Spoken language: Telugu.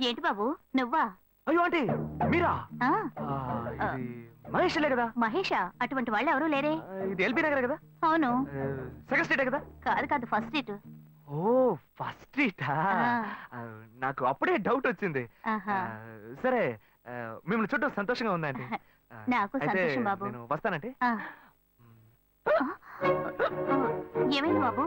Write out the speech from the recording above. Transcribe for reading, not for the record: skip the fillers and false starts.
ఏంటి బాబు నువ్వా? అయ్యో ఆంటీ మీరా? ఆ, ఇది మహేష్లే కదా? మహేషా? అటువంటి వాళ్ళు ఎవరూ లేరే. ఇది ఎల్బీ నగర్ కదా? అవును. సెకండ్ స్ట్రీటే కదా? కాదు కాదు, ఫస్ట్ సీట్. ఓ ఫస్ట్ స్ట్రీటా? నాకు అప్పుడే డౌట్ వచ్చింది. సరే మిమ్మల్ని చూడటం సంతోషంగా ఉందండి. నాకు సంతోషం బాబు. నేను వస్తానంటే. ఏమైంది బాబు?